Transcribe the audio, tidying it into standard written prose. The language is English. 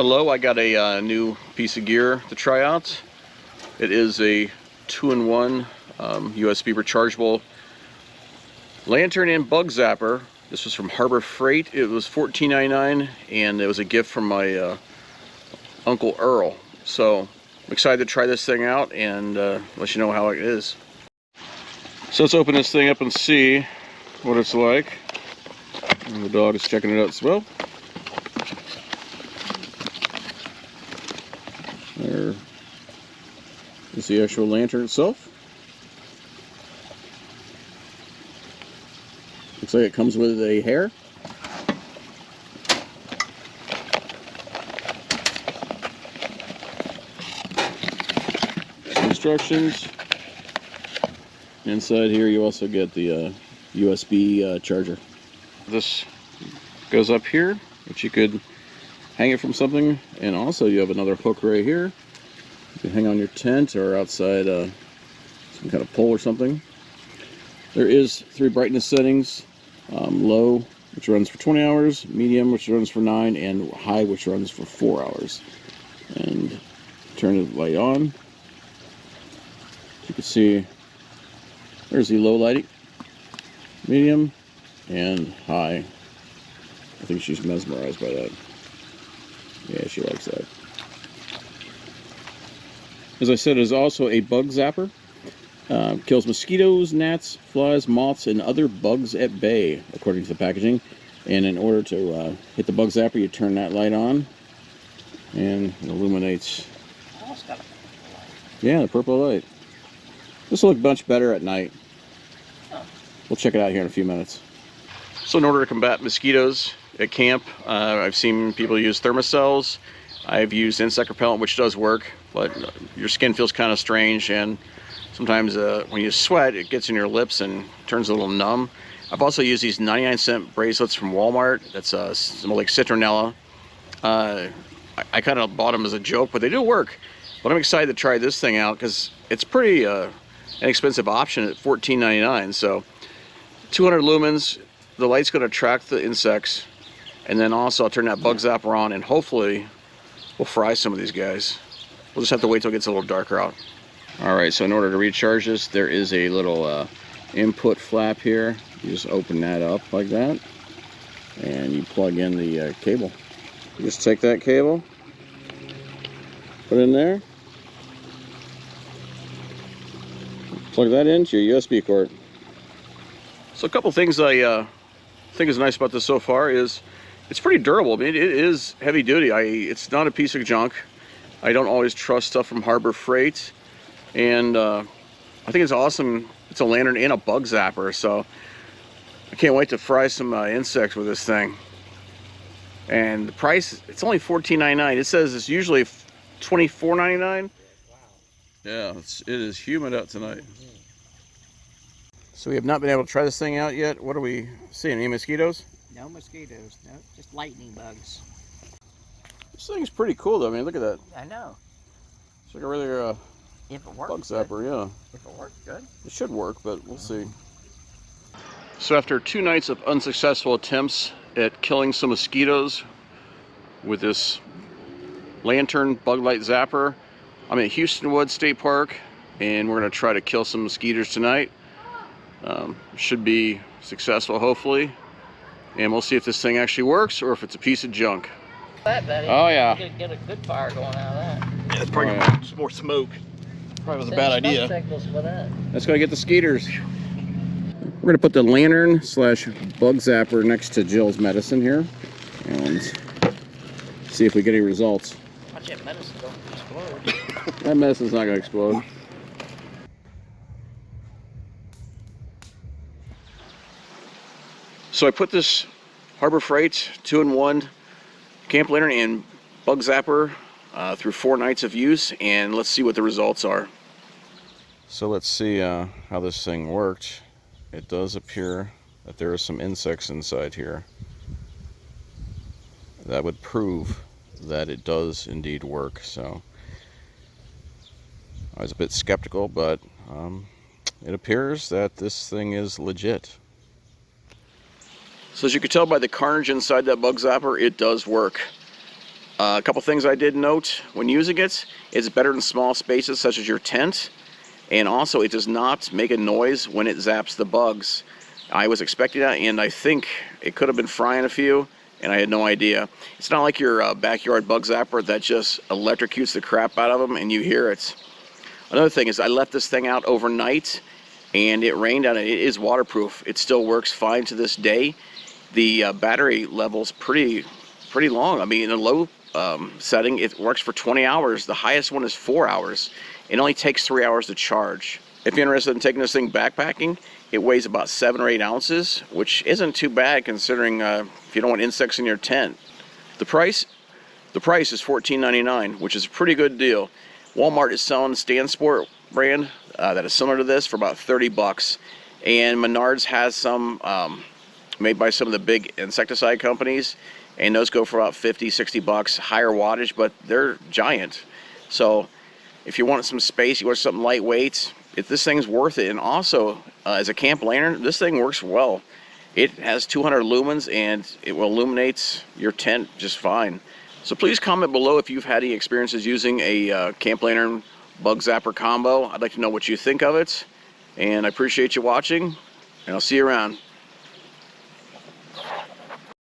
Hello, I got a new piece of gear to try out. It is a 2-in-1 USB rechargeable lantern and bug zapper. This was from Harbor Freight. It was $14.99 and it was a gift from my Uncle Earl. So I'm excited to try this thing out and let you know how it is. So let's open this thing up and see what it's like. And the dog is checking it out as well. There is the actual lantern itself. Looks like it comes with a hair. Some instructions. Inside here you also get the USB charger. This goes up here, which you could hang it from something, and also you have another hook right here. You can hang on your tent or outside some kind of pole or something. There is 3 brightness settings: low, which runs for 20 hours, medium, which runs for 9, and high, which runs for 4 hours. And turn the light on. You can see there's the low lighting, medium, and high. I think she's mesmerized by that. Yeah, she likes that. As I said, it is also a bug zapper. Kills mosquitoes, gnats, flies, moths, and other bugs at bay, according to the packaging. And in order to hit the bug zapper, you turn that light on, and it illuminates. Yeah, the purple light. This will look much better at night. We'll check it out here in a few minutes. So in order to combat mosquitoes at camp, I've seen people use thermocells. I've used insect repellent, which does work, but your skin feels kind of strange, and sometimes when you sweat, it gets in your lips and turns a little numb. I've also used these 99-cent bracelets from Walmart. That's smell like citronella. I kind of bought them as a joke, but they do work. But I'm excited to try this thing out because it's pretty inexpensive option at $14.99. So 200 lumens. The light's going to attract the insects, and then also I'll turn that bug zapper on, and hopefully we'll fry some of these guys. We'll just have to wait till it gets a little darker out. Alright, so in order to recharge this, there is a little input flap here. You just open that up like that, and you plug in the cable. You just take that cable, put it in there, plug that into your USB cord. So a couple things I think is nice about this so far is it's pretty durable. I mean, it is heavy duty. It's not a piece of junk. I don't always trust stuff from Harbor Freight, and I think it's awesome. It's a lantern and a bug zapper, so I can't wait to fry some insects with this thing. And the price, it's only $14.99. It says it's usually $24.99. Wow. Yeah, it is humid out tonight. So we have not been able to try this thing out yet. What are we seeing? Any mosquitoes? No mosquitoes. No, just lightning bugs. This thing's pretty cool though. I mean, look at that. I know. It's like a regular if it works, bug zapper, good. Yeah. If it works, good. It should work, but we'll see. So after 2 nights of unsuccessful attempts at killing some mosquitoes with this lantern bug light zapper, I'm at Houston Woods State Park, and we're going to try to kill some mosquitoes tonight. Should be successful, hopefully, and we'll see if this thing actually works or if it's a piece of junk. That, buddy. Oh yeah. You get a good fire going out of that. Yeah, it's probably some more smoke. Probably was a bad idea. Let's go get the skeeters. We're gonna put the lantern slash bug zapper next to Jill's medicine here and see if we get any results. Watch that medicine don't explode. That medicine's not gonna explode. So I put this Harbor Freight 2-in-1 camp lantern and bug zapper through 4 nights of use, and let's see what the results are. So let's see how this thing worked. It does appear that there are some insects inside here. That would prove that it does indeed work. So I was a bit skeptical, but it appears that this thing is legit. So as you can tell by the carnage inside that bug zapper, it does work. A couple things I did note when using it: it's better in small spaces such as your tent, and also it does not make a noise when it zaps the bugs. I was expecting that, and I think it could have been frying a few, and I had no idea. It's not like your backyard bug zapper that just electrocutes the crap out of them and you hear it. Another thing is I left this thing out overnight and it rained on it. It is waterproof. It still works fine to this day. The battery level's pretty long. I mean, in a low setting, it works for 20 hours. The highest one is 4 hours. It only takes 3 hours to charge. If you're interested in taking this thing backpacking, it weighs about 7 or 8 ounces, which isn't too bad considering if you don't want insects in your tent. The price is $14.99, which is a pretty good deal. Walmart is selling the StanSport brand that is similar to this for about 30 bucks. And Menards has some made by some of the big insecticide companies, and those go for about 50, 60 bucks, higher wattage, but they're giant. So if you want some space, you want something lightweight, if this thing's worth it. And also, as a camp lantern, this thing works well. It has 200 lumens and it will illuminate your tent just fine. So please comment below if you've had any experiences using a camp lantern bug zapper combo. I'd like to know what you think of it. And I appreciate you watching, and I'll see you around.